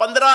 15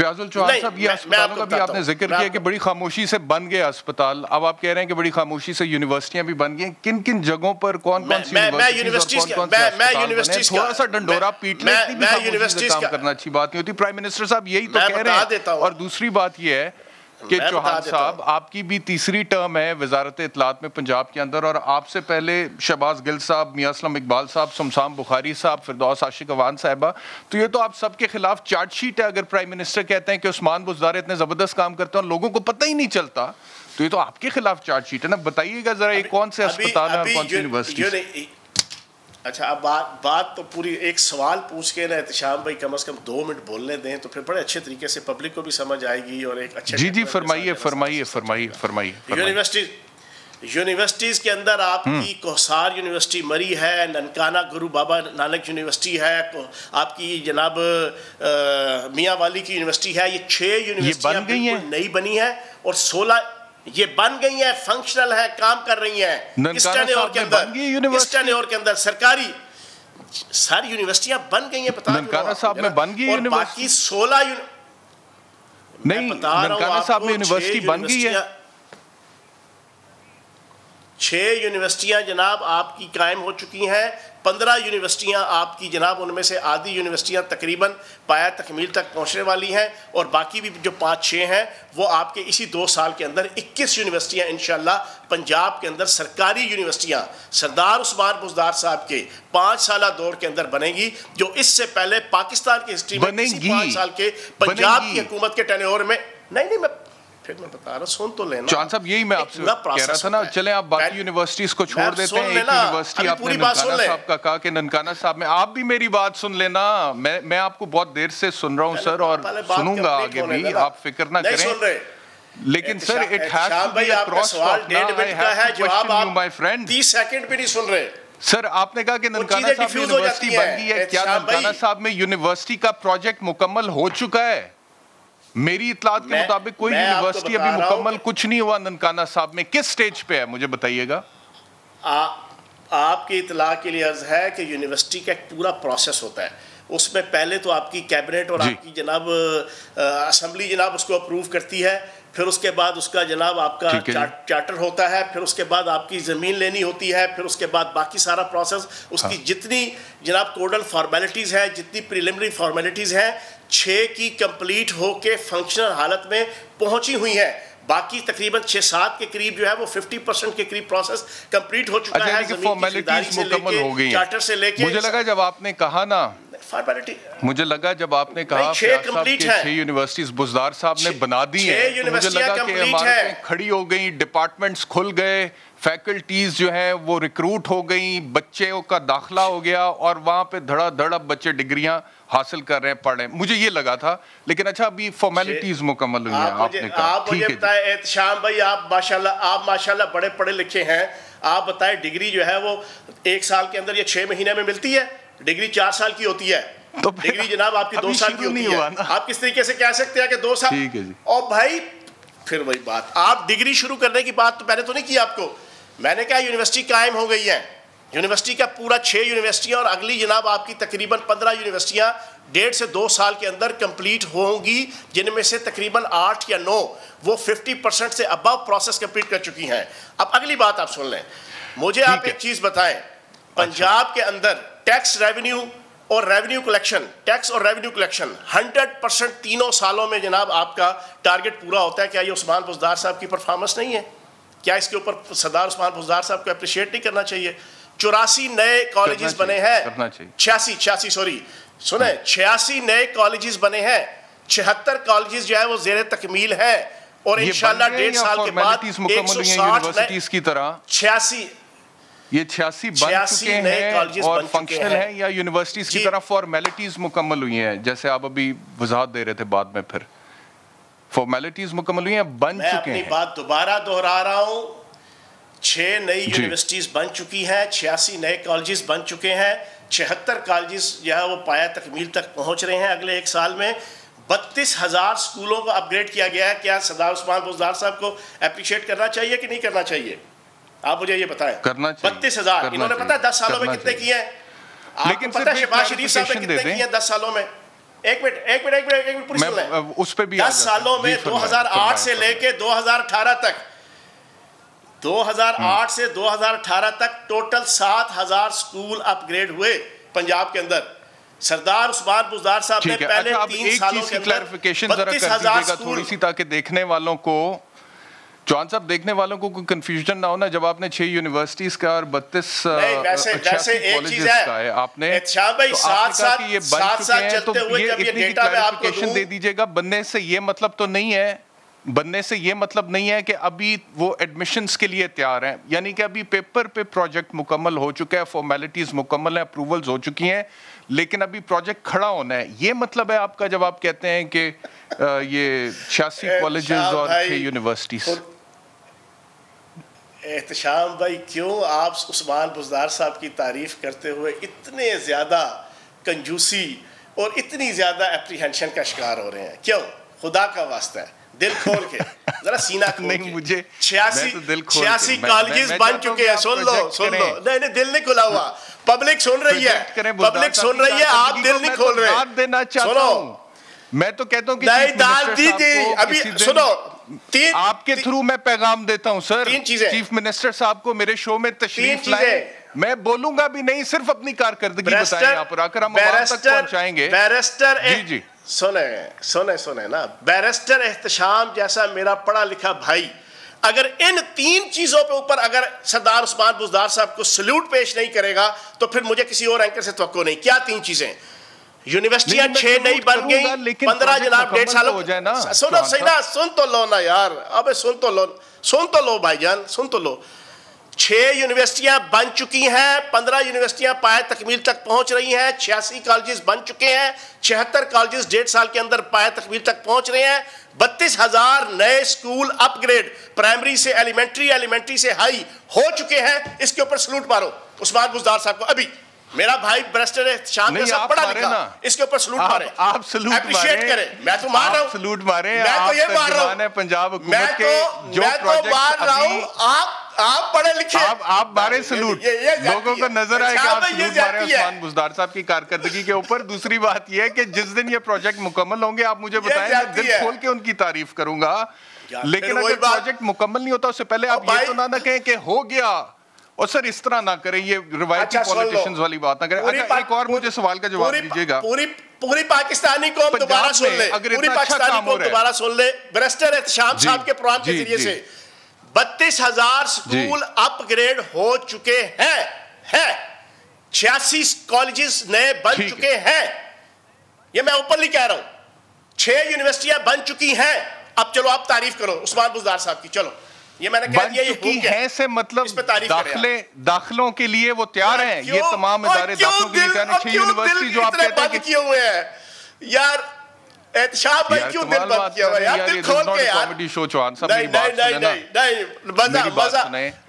فیاض الچوہان صاحب، یہ اسپتالوں کا بھی آپ نے ذکر کیا کہ بڑی خاموشی سے بن گیا اسپتال، اب آپ کہہ رہے ہیں کہ بڑی خاموشی سے یونیورسٹیاں بھی بن گئی ہیں، کن کن جگہوں پر کون کون سی یونیورسٹیز اور کون کون سے اسپتال بنے؟ تھوڑا سا ڈنڈورا پیٹ لیں، اتنی بھی خاموشی سے کام کرنا اچھی بات نہیں ہوتی. پرائم منسٹر صاحب یہی تو کہہ رہے ہیں. اور دوسری بات یہ ہے کہ چوہان صاحب آپ کی بھی تیسری ٹرم ہے وزارت اطلاعات میں پنجاب کے اندر، اور آپ سے پہلے شہباز گل صاحب، میاں اسلم اقبال صاحب، سمسام بخاری صاحب، فردوس عاشق اوان صاحبہ، تو یہ تو آپ سب کے خلاف چارج شیٹ ہے. اگر پرائم منسٹر کہتے ہیں کہ عثمان بزدار اتنے زبردست کام کرتے ہیں اور لوگوں کو پتہ ہی نہیں چلتا، تو یہ تو آپ کے خلاف چارج شیٹ ہے نا. بتائیے گا ذرا یہ کون سے اسپتال ہیں اور کون سی یونیورسٹی؟ اچھا، اب بات تو پوری ایک سوال پوچھ کے نا احتشام بھائی کم از کم 2 منٹ بولنے دیں تو پھر بڑے اچھے طریقے سے پبلک کو بھی سمجھ آئے گی اور ایک اچھے. جی فرمائیے. یونیورسٹیز کے اندر آپ کی کوہسار یونیورسٹی مری ہے، ننکانہ گرو بابا نانک یونیورسٹی ہے، آپ کی جناب میاں والی کی یونیورسٹی ہے. یہ 6 یونیورسٹیاں بالکل نئی بنی ہیں اور 16 یہ بن گئی ہیں، فنکشنل ہے، کام کر رہی ہیں. اس ٹینیور کے اندر سرکاری ساری یونیورسٹیاں بن گئی ہیں. بتا ننکانہ صاحب میں بن گئی اور باقی 16 نہیں، ننکانہ صاحب میں یونیورسٹی بن گئی ہے. 6 یونیورسٹیاں جناب آپ کی قائم ہو چکی ہیں. 15 یونیورسٹیاں آپ کی جناب ان میں سے آدھی یونیورسٹیاں تقریباً پایہ تکمیل تک پہنچنے والی ہیں، اور باقی بھی جو 5-6 ہیں وہ آپ کے اسی 2 سال کے اندر 21 یونیورسٹیاں انشاءاللہ پنجاب کے اندر سرکاری یونیورسٹیاں سردار عثمان بزدار صاحب کے 5 سالہ دور کے اندر بنے گی، جو اس سے پہلے پاکستان کی ہسٹری میں کسی 5 سال کے پنجاب کی حکومت کے ٹینیور میں نہیں. میں بتا رہا سن تو لینا. چوہان صاحب یہی میں آپ سے کہہ رہا تھا نا. چلیں آپ باقی یونیورسٹیز کو چھوڑ دیتے ہیں. ایک یونیورسٹی آپ نے ننکانہ صاحب کا کہا کہ ننکانہ صاحب میں آپ بھی میری بات سن لینا. میں آپ کو بہت دیر سے سن رہا ہوں سر، اور سنوں گا آگے بھی، آپ فکر نہ کریں. لیکن sir it has to be a cross talk نا. I have to question you my friend. 30 second بھی نہیں سن رہے. سر آپ نے کہا کہ ننکانہ صاحب میں یونیورسٹی بن گئی ہے. کیا ننکانہ صاحب میں یونیورسٹی کا پروجیکٹ مکمل ہو چکا ہے؟ میری اطلاعات کے مطابق کوئی یونیورسٹی ابھی مکمل کچھ نہیں ہوا ننکانہ صاحب میں. کس سٹیج پہ ہے مجھے بتائیے گا. آپ کی اطلاع کے لیے عرض ہے کہ یونیورسٹی کا ایک پورا پروسیس ہوتا ہے. اس میں پہلے تو آپ کی کیبنٹ اور آپ کی جناب اسمبلی جناب اس کو اپروو کرتی ہے، پھر اس کے بعد اس کا جناب آپ کا چارٹر ہوتا ہے، پھر اس کے بعد آپ کی زمین لینی ہوتی ہے، پھر اس کے بعد باقی سارا پروسیس، اس کی جتنی جناب کوڈل فارمیلٹیز ہیں، جتنی پریلیمنری فارمیلٹیز ہیں، 6 کی کمپلیٹ ہو کے فنکشنل حالت میں پہنچی ہوئی ہیں. باقی تقریباً 6-7 کے قریب جو ہے وہ 50% کے قریب پروسیس کمپلیٹ ہو چکا ہے. فارمیلٹیز مکمل ہو گئی ہیں. چارٹر سے لے کے مجھے لگا جب آپ نے کہا نا فیاض صاحب کہ 6 یونیورسٹیز بزدار صاحب نے بنا دی ہیں، مجھے لگا کہ عمارتیں کھڑی ہو گئیں، ڈپارٹمنٹس کھل گئے، فیکلٹیز جو ہیں وہ ریکروٹ ہو گئیں، بچوں کا داخلہ ہو گیا اور وہاں پہ دھڑا دھڑ اب بچے ڈگریاں حاصل کر رہے ہیں، پڑھ رہے ہیں. مجھے یہ لگا تھا. لیکن اچھا ابھی فارمیلٹیز مکمل ہوئی ہیں. آپ نے کہا آپ مجھے بتائیں احتشام بھائی، آپ ماشاءاللہ بڑے پڑھے لکھے ہیں، آپ بتائیں ڈگری جو ہے وہ 1 سال کے اندر یا 6 مہینے میں ملتی ہے؟ ڈگری 4 سال کی ہوتی ہے. ڈگری جناب آپ کی 2 سال کی ہوتی ہے. آپ کس طریقے سے کہہ سکتے ہیں کہ 2 سال؟ اور بھائی پھر وہی بات، آپ ڈگری شروع کرنے کی بات تو پہلے تو نہیں کی آپ کو. میں نے کہا یونیورسٹی قائم ہو گئی ہے. یونیورسٹی کا پورا 6 یونیورسٹیاں اور اگلی جناب آپ کی تقریباً 15 یونیورسٹیاں 1.5 سے 2 سال کے اندر کمپلیٹ ہوں گی، جن میں سے تقریباً 8 یا 9 وہ 50% سے ابو پروسیس کمپلیٹ کر چکی ہیں. اب اگلی بات آپ سن لیں. مجھے آپ ایک چیز بتائیں، پنجاب کے اندر ٹیکس ریونیو اور ریونیو کلیکشن، ٹیکس اور ریونیو کلیکشن 100% تینوں سالوں میں جناب آپ کا ٹارگٹ پورا ہوتا ہے. کیا یہ عثمان بزدار صاحب کی پرفارمنس نہیں ہے؟ کیا اس کے اوپر سردار عثمان بزدار صاحب کو اپریشیٹ نہیں کرنا چاہیے؟ 84 نئے کالجز بنے ہیں، 86 نئے کالجز بنے ہیں، 76 کالجز جو ہے وہ زیر تکمیل ہیں، اور انشاءاللہ 1.5 سال کے بعد 160 کی طرح 86 یہ 86 بن چکے ہیں اور فنکشنل ہیں، یا یونیورسٹیز کی طرح فارمیلٹیز مکمل ہوئی ہیں جیسے آپ ابھی وضاحت دے رہے تھے؟ بعد میں پھر فارمیلٹیز مکمل ہوئی ہیں، بن چکے ہیں. میں اپنی بات دوبارہ دہرا رہا ہوں. 6 نئی یونیورسٹیز بن چکی ہیں، 86 نئے کالجز بن چکے ہیں، 76 کالجز جو ہے وہ پایہ تکمیل تک پہنچ رہے ہیں. اگلے 1 سال میں 32,000 سکولوں کو اپ گریڈ کیا گیا ہے. کیا سردار عثمان بزدار صاحب کو اپریشیٹ کرنا چاہیے کہ نہیں کرنا چاہیے؟ آپ مجھے یہ بتائیں. 32,000 انہوں نے پتہ 10 سالوں میں کتنے کیے ہیں؟ آپ کو پتہ شہباز شریف صاحب نے کتنے کیے ہیں 10 سالوں میں؟ ایک منٹ پوری سن لیں. اس پہ بھی 10 سالوں میں 2008 سے لے کے 2018 تک 2008 سے 2018 تک ٹوٹل 7,000 سکول اپ گریڈ ہوئے پنجاب کے اندر. سردار عثمان بزدار صاحب نے پہلے 3 سالوں کے اندر 32,000 سکول. تھوڑی سی تاکہ دیکھنے والوں کو چوہان صاحب دیکھنے والوں کو کوئی کنفیوژن نہ ہونا. جب آپ نے 6 یونیورسٹیز کا اور 32 کالجز کا ہے آپ نے بھائی ساتھ ساتھ چلتے ہوئے جب یہ ڈیٹا میں آپ کو دوں دے دیجئے گا. بننے سے یہ مطلب تو نہیں ہے کہ ابھی وہ ایڈمیشنز کے لیے تیار ہیں, یعنی کہ ابھی پیپر پہ پروجیکٹ مکمل ہو چکا ہے, فارمیلٹیز مکمل ہیں, اپروولز ہو چکی ہیں, لیکن ابھی پروجیکٹ کھڑا ہونا ہے. یہ مطلب ہے آپ کا جب آپ کہتے ہیں کہ یہ 86 کالجز اور 6 یونیورسٹیز. احتشام بھائی کیوں آپ عثمان بزدار صاحب کی تعریف کرتے ہوئے اتنے زیادہ کنجوسی اور اتنی زیادہ اپریہنشن کا شکار ہو رہے ہیں؟ کیوں؟ خدا کا واسطہ ہے دل کھول کے ذرا سینہ کھول کے. مجھے 86 کالجز بن چکے ہیں. سن لو نہیں دل نہیں کھلا ہوا. پبلک سن رہی ہے, آپ دل نہیں کھول رہے. سنو میں تو کہتا ہوں کہ نہیں ڈال دیجیے ابھی. سنو آپ کے تھرو میں پیغام دیتا ہوں سر, 3 چیزیں چیف منسٹر صاحب کو میرے شو میں تشریف لائیں. میں بولوں گا بھی نہیں, صرف اپنی کارکردگی بتائیں یہاں پر آ کر, ہم عوام تک پہنچائیں گے. بیرسٹر جی سنیں نا, بیرسٹر احتشام جیسا میرا پڑھا لکھا بھائی اگر ان 3 چیزوں پہ اوپر اگر سردار عثمان بزدار صاحب کو سلیوٹ پیش نہیں کرے گا تو پھر مجھے کسی اور اینکر سے توقع نہیں. کیا 3 چیزیں؟ یونیورسٹیاں 6 نئی بن گئی, 15 جناب 1.5 سالوں. سنو سیدھا سن تو لو نا یار, ابے سن تو لو بھائی جان, سن تو لو. 6 یونیورسٹیاں بن چکی ہیں, 15 یونیورسٹیاں پائے تکمیل تک پہنچ رہی ہیں, 86 کالجز بن چکے ہیں, 76 کالجز 1.5 سال کے اندر پائے تکمیل تک پہنچ رہے ہیں, 32,000 نئے سکول اپ گریڈ پرائمری سے ایلیمنٹری سے ہائی ہو چکے ہیں. اس کے اوپر سلوٹ مارو عثمان بزدار صاحب کو. ابھی میرا بھائی بیرسٹر شام کے ساتھ پڑھا لکھا, اس کے اوپر سلوٹ مارے, آپ سلوٹ اپریشیٹ کریں. میں تو مار رہا ہوں, سلوٹ مارے, میں تو یہ مار رہا ہوں پنجاب حکومت کے جو مار رہا ہوں. آپ پڑھے لکھے, آپ مارے سلوٹ, لوگوں کو نظر آئے کہ آپ سلوٹ مارے عثمان بزدار صاحب کی کارکردگی کے اوپر. دوسری بات یہ ہے کہ جس دن یہ پروجیکٹ مکمل ہوں گے آپ مجھے بتائیں, میں دل کھول کے ان کی تعریف کروں گا. لیکن اگر پروجیکٹ مکمل نہیں ہوتا اس سے پہلے آپ یہ تو نہ کہیں کہ ہو گیا, اور سر اس طرح نہ کریں, یہ روایتی پولیٹیشنز والی بات نہ کریں. اگر ایک اور مجھے سوال کا جواب دیجیے گا. پوری پاکستانی قوم دوبارہ سن لے, پوری پاکستانی قوم دوبارہ سن لے. بیرسٹر احتشام صاحب کے پروگرام کے ذریعے سے 32,000 سکول اپ گریڈ ہو چکے ہیں, 86 کالجز نئے بن چکے ہیں. یہ میں اوپنلی کہہ رہا ہوں. 6 یونیورسٹیاں بن چکی ہیں. اب چلو آپ تعریف کرو عثمان بزدار صاحب کی. چلو یہ میں نے کہہ دیا, یہ کی ہے سے مطلب داخلوں کے لیے وہ تیار ہیں. یہ تمام ادارے داخلوں کے لیے تیار ہیں. 6 یونیورسٹی جو آپ کہتے ہیں کہ کیے ہوئے ہیں یار, احتشام بھائی کیوں دل بند کیا ہوا ہے یار, دل کھول کے یار. کامیڈی شو چوہان صاحب میری بات سنیں نا,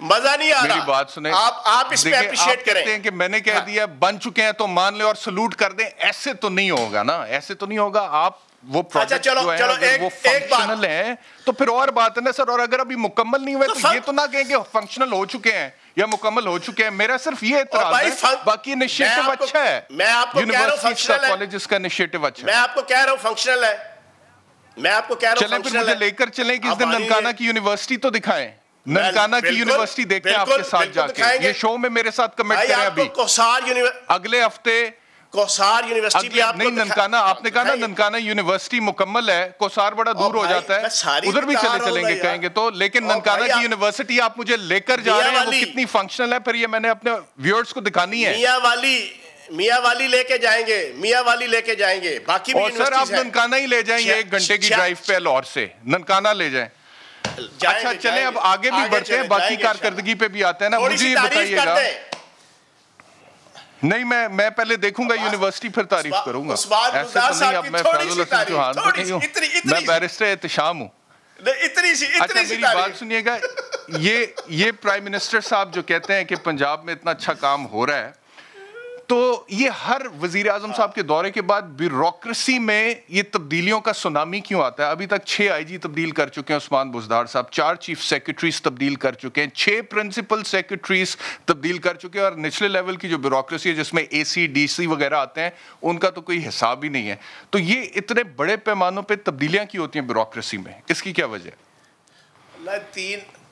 مزہ نہیں آ رہا, میری بات سنیں. آپ اس پہ اپریشیٹ کریں. کہ میں نے کہہ دیا بن چکے ہیں تو مان لیں اور سلوٹ کر دیں, ایسے تو نہیں ہوگا نا, ایسے تو نہیں ہوگا. آپ وہ پروجیکٹ جو ہے اگر وہ فنکشنل ہیں تو پھر اور بات ہے نا سر. اور اگر ابھی مکمل نہیں ہوئے تو یہ تو نہ کہیں کہ فنکشنل ہو چکے ہیں یا مکمل ہو چکے ہیں. میرا صرف یہ اعتراض ہے, باقی انیشیٹو اچھا ہے, میں آپ کو کہہ رہا ہوں یونیورسٹی کا کالجز کا انیشیٹو اچھا ہے. میں آپ کو کہہ رہا ہوں فنکشنل ہے, میں آپ کو کہہ رہا ہوں چلیں پھر مجھے لے کر چلیں کہ اس دن ننکانہ کی یونیورسٹی تو دکھائیں. ننکانہ کی یونیورسٹی دیکھتے ہیں آپ کے ساتھ جا کے. یہ شو میں میرے ساتھ کمنٹ کریں ابھی اگلے ہفتے. کوسار یونیورسٹی بھی آپ کو ننکانہ, آپ نے کہا نا ننکانہ یونیورسٹی مکمل ہے, کوسار بڑا دور ہو جاتا ہے, ادھر بھی چلیں گے کہیں گے تو. لیکن ننکانہ کی یونیورسٹی آپ مجھے لے کر جا رہے ہیں, وہ کتنی فنکشنل ہے پھر یہ میں نے اپنے ویورز کو دکھانی ہے. میاں والی لے کے جائیں گے, باقی بھی سر آپ ننکانہ ہی لے جائیں, یہ 1 گھنٹے کی ڈرائیو پہ لاہور سے ننکانہ لے جائیں. اچھا چلیں اب آگے بھی بڑھتے ہیں, باقی کارکردگی پہ بھی آتے ہیں نا. مجھے یہ بتائیے گا, نہیں میں پہلے دیکھوں گا یونیورسٹی پھر تعریف کروں گا. ایسے تو نہیں, اب میں فیضل حسن چوہان تو نہیں ہوں, میں بیرسٹر احتشام ہوں. اچھا میری بات سنیے گا, یہ پرائم منسٹر صاحب جو کہتے ہیں کہ پنجاب میں اتنا اچھا کام ہو رہا ہے, تو یہ ہر وزیر اعظم صاحب کے دورے کے بعد بیوروکریسی میں یہ تبدیلیوں کا سونامی کیوں آتا ہے؟ ابھی تک 6 آئی جی تبدیل کر چکے ہیں عثمان بزدار صاحب، 4 چیف سیکرٹریز تبدیل کر چکے ہیں، 6 پرنسپل سیکرٹریز تبدیل کر چکے ہیں، اور نچلے لیول کی جو بیوروکریسی ہے جس میں اے سی ڈی سی وغیرہ آتے ہیں ان کا تو کوئی حساب ہی نہیں ہے. تو یہ اتنے بڑے پیمانوں پہ تبدیلیاں کی ہوتی ہیں بیوروکریسی میں، اس کی کیا وجہ ہے؟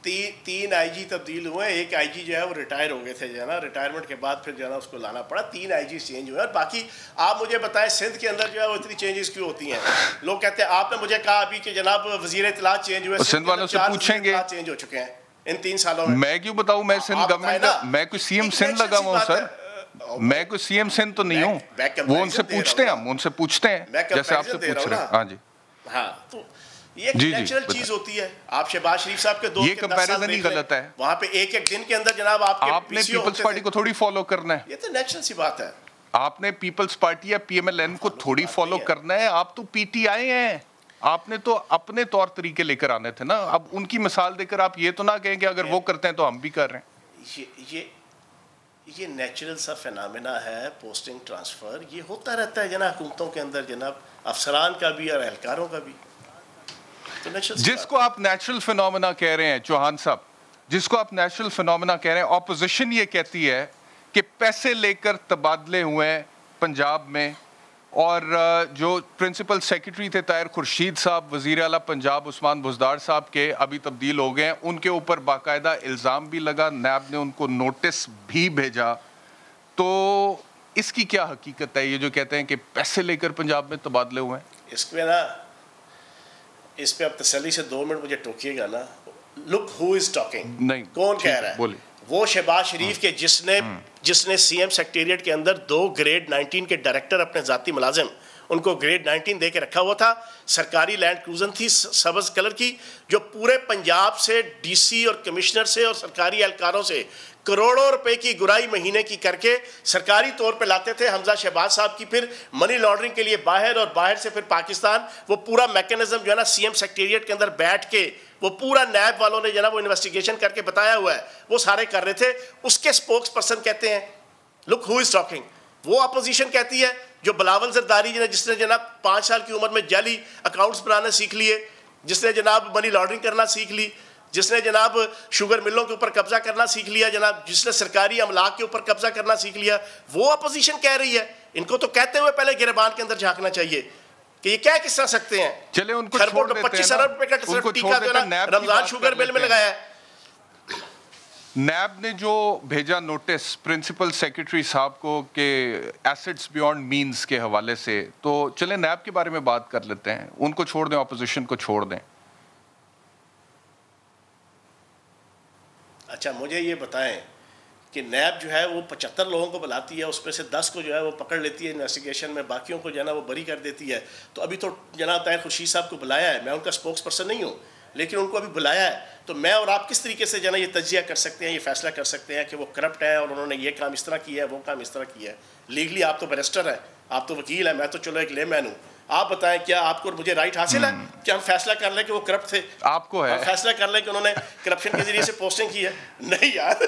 تین آئی جی تبدیل ہوئے ہیں. ایک آئی جی جو ہے وہ ریٹائر ہو گئے تھے جو ہے نا، ریٹائرمنٹ کے بعد پھر جو ہے نا اس کو لانا پڑا. 3 آئی جی چینج ہوئے. اور باقی آپ مجھے بتائیں سندھ کے اندر جو ہے وہ اتنی چینجز کیوں ہوتی ہیں؟ لوگ کہتے ہیں آپ نے مجھے کہا ابھی کہ جناب وزیر اطلاعات چینج ہوئے، سندھ والوں سے پوچھیں گے چینج ہو چکے ہیں ان 3 سالوں میں. میں کیوں بتاؤں؟ میں سندھ گورنمنٹ کا، میں کوئی سی ایم سندھ لگا ہوا ہوں سر، میں کوئی سی ایم سندھ تو نہیں ہوں. وہ ان سے پوچھتے ہیں، ہم ان سے پوچھتے ہیں جیسے آپ سے پوچھ رہے ہیں. ہاں جی ہاں، تو یہ ایک نیچرل چیز ہوتی ہے. آپ شہباز شریف صاحب کے دور یہ کمپیریزن ہی غلط ہے. وہاں پہ ایک دن کے اندر جناب آپ نے پیپلز پارٹی کو تھوڑی فالو کرنا ہے. یہ تو نیچرل سی بات ہے. آپ نے پیپلز پارٹی یا پی ایم ایل این کو تھوڑی فالو کرنا ہے. آپ تو پی ٹی آئی ہیں، آپ نے تو اپنے طور طریقے لے کر آنے تھے نا. اب ان کی مثال دے کر آپ یہ تو نہ کہیں کہ اگر وہ کرتے ہیں تو ہم بھی کر رہے ہیں. یہ نیچرل سا فینامنا ہے پوسٹنگ ٹرانسفر. یہ ہوتا رہتا ہے جناب حکومتوں کے اندر، جناب افسران کا بھی اور اہلکاروں کا بھی. جس کو آپ نیچرل فینومنا کہہ رہے ہیں چوہان صاحب، جس کو آپ نیچرل فینومنا کہہ رہے ہیں، اپوزیشن یہ کہتی ہے کہ پیسے لے کر تبادلے ہوئے ہیں پنجاب میں، اور جو پرنسپل سیکرٹری تھے طاہر خورشید صاحب، وزیر اعلیٰ پنجاب عثمان بزدار صاحب کے ابھی تبدیل ہو گئے ہیں. ان کے اوپر باقاعدہ الزام بھی لگا، نیب نے ان کو نوٹس بھی بھیجا. تو اس کی کیا حقیقت ہے؟ یہ جو کہتے ہیں کہ پیسے لے کر پنجاب میں تبادلے ہوئے ہیں، اس پہ اب تسلی سے 2 منٹ مجھے ٹوکیے گا نا. لک ہو از ٹاکنگ، نہیں کون کہہ رہا ہے؟ وہ شہباز شریف کے جس نے سی ایم سیکریٹریٹ کے اندر 2 گریڈ 19 کے ڈائریکٹر اپنے ذاتی ملازم ان کو گریڈ 19 دے کے رکھا ہوا تھا. سرکاری لینڈ کروزن تھی سبز کلر کی، جو پورے پنجاب سے ڈی سی اور کمشنر سے اور سرکاری اہلکاروں سے کروڑوں روپے کی گرائی مہینے کی کر کے سرکاری طور پہ لاتے تھے. حمزہ شہباز صاحب کی پھر منی لانڈرنگ کے لیے باہر، اور باہر سے پھر پاکستان. وہ پورا میکنزم جو ہے نا سی ایم سیکریٹریٹ کے اندر بیٹھ کے وہ پورا نیب والوں نے جو ہے نا وہ انویسٹیگیشن کر کے بتایا ہوا ہے، وہ سارے کر رہے تھے. اس کے سپوکس پرسن کہتے ہیں لک ہو از ٹاکنگ. وہ اپوزیشن کہتی ہے جو بلاول زرداری جس نے جناب 5 سال کی عمر میں جعلی اکاؤنٹس بنانا سیکھ لیے، جس نے جناب منی لانڈرنگ کرنا سیکھ لی، جس نے جناب شوگر ملوں کے اوپر قبضہ کرنا سیکھ لیا، جناب جس نے سرکاری املاک کے اوپر قبضہ کرنا سیکھ لیا، وہ اپوزیشن کہہ رہی ہے. ان کو تو کہتے ہوئے پہلے گریبان کے اندر جھانکنا چاہیے کہ یہ کیا کس طرح سکتے ہیں. چلے ان کو چھوڑ دیتے ہیں 25 ارب روپے کا ٹیکہ جو ہے نا رمضان شوگر مل میں لگایا ہے. نیب نے جو بھیجا نوٹس پرنسپل سیکرٹری صاحب کو کہ ایسٹس بیونڈ مینز کے حوالے سے، تو چلیں نیب کے بارے میں بات کر لیتے ہیں. ان کو چھوڑ دیں، اپوزیشن کو چھوڑ دیں. اچھا مجھے یہ بتائیں کہ نیب جو ہے وہ 75 لوگوں کو بلاتی ہے، اس میں سے 10 کو جو ہے وہ پکڑ لیتی ہے انویسٹیگیشن میں، باقیوں کو جو ہے نا وہ بری کر دیتی ہے. تو ابھی تو جناب طاہر خورشید صاحب کو بلایا ہے. میں ان کا سپوکس پرسن نہیں ہوں، لیکن ان کو ابھی بلایا ہے. تو میں اور آپ کس طریقے سے جو ہے نا یہ تجزیہ کر سکتے ہیں، یہ فیصلہ کر سکتے ہیں کہ وہ کرپٹ ہیں اور انہوں نے یہ کام اس طرح کیا ہے، وہ کام اس طرح کیا ہے؟ لیگلی آپ تو بیرسٹر ہیں، آپ تو وکیل ہیں، میں تو چلو ایک لے مین ہوں. آپ بتائیں کیا آپ کو مجھے رائٹ حاصل ہے کہ ہم فیصلہ کر لیں کہ وہ کرپٹ تھے؟ آپ کو ہے فیصلہ کر لیں کہ انہوں نے کرپشن کے ذریعے سے پوسٹنگ کی ہے؟ نہیں یار،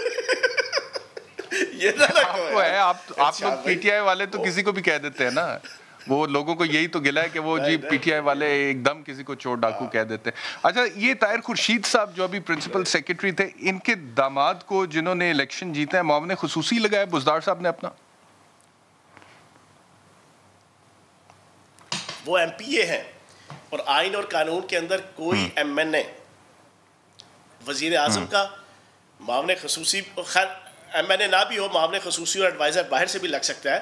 یہ آپ کو ہے. آپ لوگ پی ٹی آئی والے تو کسی کو بھی کہہ دیتے ہیں نا. وہ لوگوں کو یہی تو گلا ہے کہ وہ جی پی ٹی آئی والے ایک دم کسی کو چور ڈاکو کہہ دیتے ہیں. اچھا یہ طاہر خورشید صاحب جو ابھی پرنسپل سیکرٹری تھے، ان کے داماد کو جنہوں نے الیکشن جیتا ہے معاون خصوصی لگایا بزدار صاحب نے اپنا؟ وہ ایم پی اے ہیں، اور آئین اور قانون کے اندر کوئی ایم این اے وزیر اعظم کا معاون خصوصی، خیر ایم این اے نہ بھی ہو، معاون خصوصی اور ایڈوائزر باہر سے بھی لگ سکتا ہے،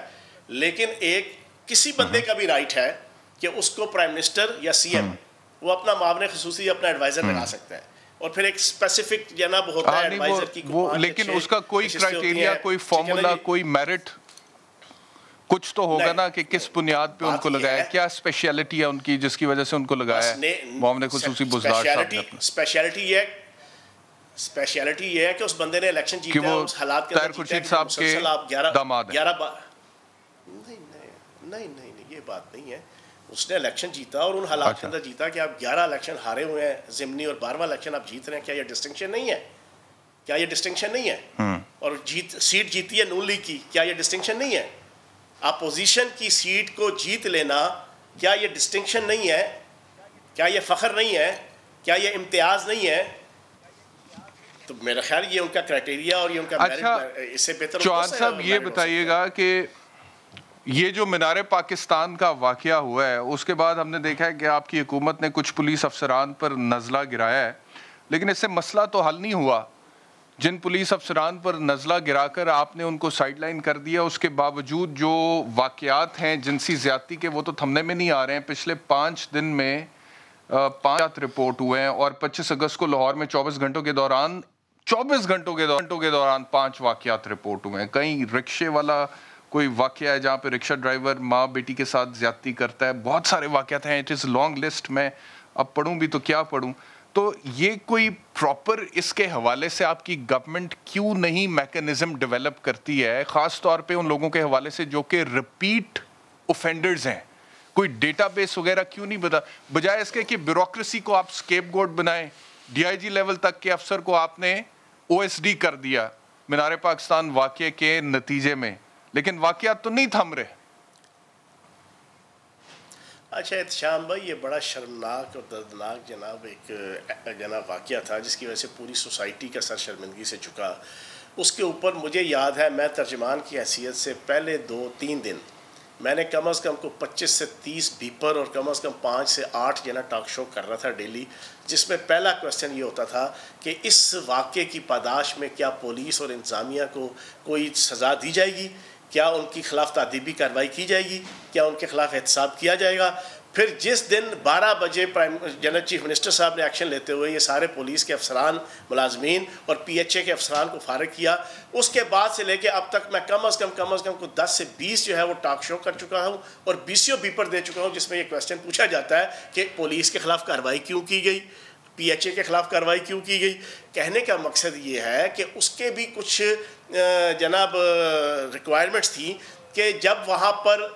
لیکن ایک کسی بندے کا بھی رائٹ ہے کہ اس کو پرائم منسٹر یا سی ایم وہ اپنا معاون خصوصی اپنا ایڈوائزر لگا سکتا ہے. اور پھر ایک اسپیسیفک جناب ہوتا ہے ایڈوائزر کی، لیکن اس کا کوئی کرائٹیریا، کوئی فارمولا، کوئی میرٹ کچھ تو ہوگا نا کہ کس بنیاد پہ ان کو لگایا، کیا اسپیشلٹی ہے ان کی جس کی وجہ سے ان کو لگایا معاون خصوصی بزدار صاحب نے؟ اسپیشلٹی یہ ہے کہ اس بندے نے الیکشن جیتا ہے اس حالات کے طاہر خورشید صاحب کے داماد ہیں. نہیں یہ بات نہیں ہے. اس نے الیکشن جیتا اور ان حالات کے اندر جیتا کہ آپ 11 الیکشن ہارے ہوئے ہیں ضمنی اور 12واں الیکشن آپ جیت رہے ہیں. کیا یہ ڈسٹنکشن نہیں ہے؟ کیا یہ ڈسٹنکشن نہیں ہے؟ اور سیٹ جیتی ہے نون لیگ کی، کیا یہ ڈسٹنکشن نہیں ہے؟ اپوزیشن کی سیٹ کو جیت لینا کیا یہ ڈسٹنکشن نہیں ہے؟ کیا یہ فخر نہیں ہے؟ کیا یہ امتیاز نہیں ہے؟ تو میرا خیال یہ ان کا کرائٹیریا اور یہ ان کا میرٹ اس سے بہتر. چوہان صاحب یہ بتائیے گا کہ یہ جو مینار پاکستان کا واقعہ ہوا ہے اس کے بعد ہم نے دیکھا ہے کہ آپ کی حکومت نے کچھ پولیس افسران پر نزلہ گرایا ہے، لیکن اس سے مسئلہ تو حل نہیں ہوا. جن پولیس افسران پر نزلہ گرا کر آپ نے ان کو سائیڈ لائن کر دیا، اس کے باوجود جو واقعات ہیں جنسی زیادتی کے وہ تو تھمنے میں نہیں آ رہے ہیں. پچھلے 5 دن میں 5 رپورٹ ہوئے ہیں اور 25 اگست کو لاہور میں 24 گھنٹوں کے دوران 5 واقعات رپورٹ ہوئے ہیں. کہیں رکشے والا کوئی واقعہ ہے جہاں پہ رکشہ ڈرائیور ماں بیٹی کے ساتھ زیادتی کرتا ہے. بہت سارے واقعات ہیں. It is long list. میں اب پڑھوں بھی تو کیا پڑھوں. تو یہ کوئی پراپر اس کے حوالے سے آپ کی گورنمنٹ کیوں نہیں میکینزم ڈیولپ کرتی ہے، خاص طور پہ ان لوگوں کے حوالے سے جو کہ ریپیٹ اوفینڈرز ہیں؟ کوئی ڈیٹا بیس وغیرہ کیوں نہیں بجائے اس کے کہ بیوروکریسی کو آپ اسکیپ گوٹ بنائیں. ڈی آئی جی لیول تک کے افسر کو آپ نے او ایس ڈی کر دیا مینار پاکستان واقعے کے نتیجے میں، لیکن واقعات تو نہیں تھم رہے. اچھا احتشام بھائی، یہ بڑا شرمناک اور دردناک جناب ایک واقعہ تھا جس کی وجہ سے پوری سوسائٹی کا سر شرمندگی سے جھکا. اس کے اوپر مجھے یاد ہے میں ترجمان کی حیثیت سے پہلے 2-3 دن میں نے کم از کم کو 25 سے 30 بیپر اور کم از کم 5 سے 8 ٹاک شو کر رہا تھا ڈیلی، جس میں پہلا کویسچن یہ ہوتا تھا کہ اس واقعے کی پاداش میں کیا پولیس اور انتظامیہ کو کوئی سزا دی جائے گی، کیا ان کی خلاف تعدیبی کارروائی کی جائے گی، کیا ان کے خلاف احتساب کیا جائے گا. پھر جس دن 12 بجے جنرل چیف منسٹر صاحب نے ایکشن لیتے ہوئے یہ سارے پولیس کے افسران، ملازمین اور پی ایچ اے کے افسران کو فارغ کیا، اس کے بعد سے لے کے اب تک میں کم از کم کو 10 سے 20 جو ہے وہ ٹاک شو کر چکا ہوں اور 20 بیپر دے چکا ہوں جس میں یہ کویسچن پوچھا جاتا ہے کہ پولیس کے خلاف کارروائی کیوں کی گئی، پی ایچ اے کے خلاف کارروائی کیوں کی گئی. کہنے کا مقصد یہ ہے کہ اس کے بھی کچھ جناب ریکوائرمنٹس تھیں کہ جب وہاں پر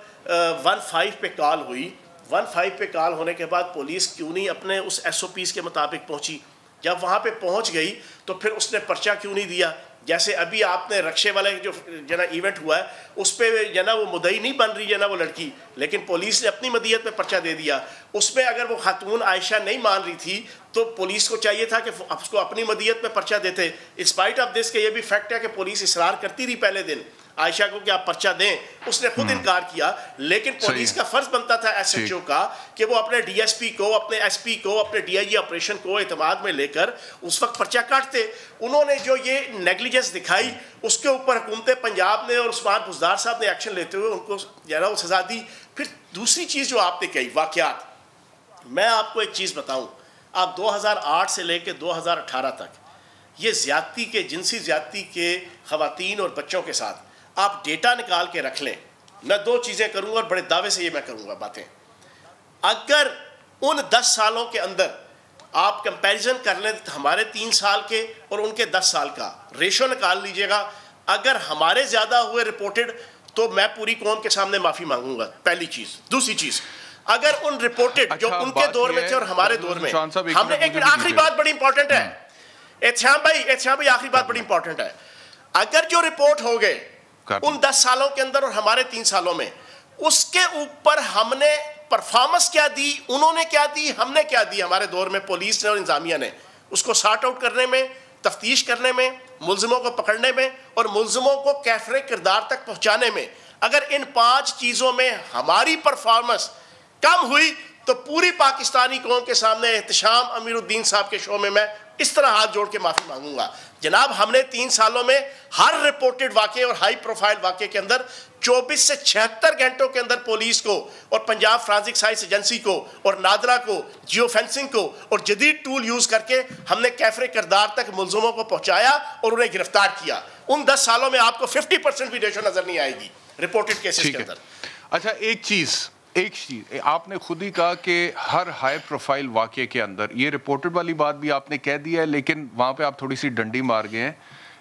15 پہ کال ہوئی، 15 پہ کال ہونے کے بعد پولیس کیوں نہیں اپنے اس ایس او پیز کے مطابق پہنچی؟ جب وہاں پہ پہنچ گئی تو پھر اس نے پرچہ کیوں نہیں دیا؟ جیسے ابھی آپ نے رکشے والے جو ایونٹ ہوا ہے اس پہ وہ مدعی نہیں بن رہی وہ لڑکی، لیکن پولیس نے اپنی مدیت میں پرچہ دے دیا. اس میں اگر وہ خاتون عائشہ نہیں مان رہی تھی تو پولیس کو چاہیے تھا کہ اس کو اپنی مدیت میں پرچہ دیتے. اسپائٹ آف دس کہ یہ بھی فیکٹ ہے کہ پولیس اصرار کرتی رہی پہلے دن عائشہ کو کہ آپ پرچہ دیں، اس نے خود انکار کیا، لیکن پولیس کا فرض بنتا تھا ایس ایچ او کا کہ وہ اپنے ڈی ایس پی کو، اپنے ایس پی کو، اپنے ڈی آئی جی آپریشن کو اعتماد میں لے کر اس وقت پرچہ کاٹتے. انہوں نے جو یہ نیگلیجنس دکھائی اس کے اوپر حکومت پنجاب نے اور عثمان بزدار صاحب نے ایکشن لیتے ہوئے ان کو وہ سزا دی. پھر دوسری چیز جو آپ نے کہی واقعات، میں آپ کو ایک چیز بتاؤں، آپ 2008 سے لے کے 2018 تک یہ زیادتی کے، جنسی زیادتی کے خواتین اور بچوں کے ساتھ آپ ڈیٹا نکال کے رکھ لیں. میں 2 چیزیں کروں گا اور بڑے دعوے سے یہ میں کروں گا باتیں. اگر ان 10 سالوں کے اندر آپ کمپیریزن کر لیں ہمارے 3 سال کے اور ان کے 10 سال کا ریشو نکال لیجئے گا، اگر ہمارے زیادہ ہوئے رپورٹڈ تو میں پوری قوم کے سامنے معافی مانگوں گا، پہلی چیز. دوسری چیز، اگر ان رپورٹڈ جو ان کے دور میں تھے اور ہمارے دور میں، ہم نے ایک آخری بات بڑی امپورٹنٹ ہے احتشام بھائی آخری بات بڑی امپورٹنٹ ہے. اگر جو رپورٹ ہو گئے ان 10 سالوں کے اندر اور ہمارے 3 سالوں میں، اس کے اوپر ہم نے پرفارمنس کیا دی، انہوں نے کیا دی، ہم نے کیا دی ہمارے دور میں، پولیس نے اور انتظامیہ نے، اس کو سارٹ آؤٹ کرنے میں، تفتیش کرنے میں، ملزموں کو پکڑنے میں اور ملزموں کو کیفر کردار تک پہنچانے میں، اگر ان 5 چیزوں میں ہماری پرفارمنس کم ہوئی تو پوری پاکستانی قوم کے سامنے احتشام امیر الدین صاحب کے شو میں اس طرح ہاتھ جوڑ کے معافی مانگوں گا. جناب ہم نے 3 سالوں میں ہر رپورٹڈ واقعے اور ہائی پروفائل واقعے کے اندر 24 سے 76 گھنٹوں کے اندر پولیس کو اور پنجاب فرانسک سائنس ایجنسی کو اور نادرا کو، جیو فینسنگ کو اور جدید ٹول یوز کر کے ہم نے کیفر کردار تک ملزموں کو پہنچایا اور انہیں گرفتار کیا. ان 10 سالوں میں آپ کو 50% بھی ریشو نظر نہیں آئے گی رپورٹڈ کیسز کے اندر. اچھا ایک چیز آپ نے خود ہی کہا کہ ہر ہائی پروفائل واقعے کے اندر، یہ رپورٹڈ والی بات بھی آپ نے کہہ دی ہے لیکن وہاں پہ آپ تھوڑی سی ڈنڈی مار گئے ہیں.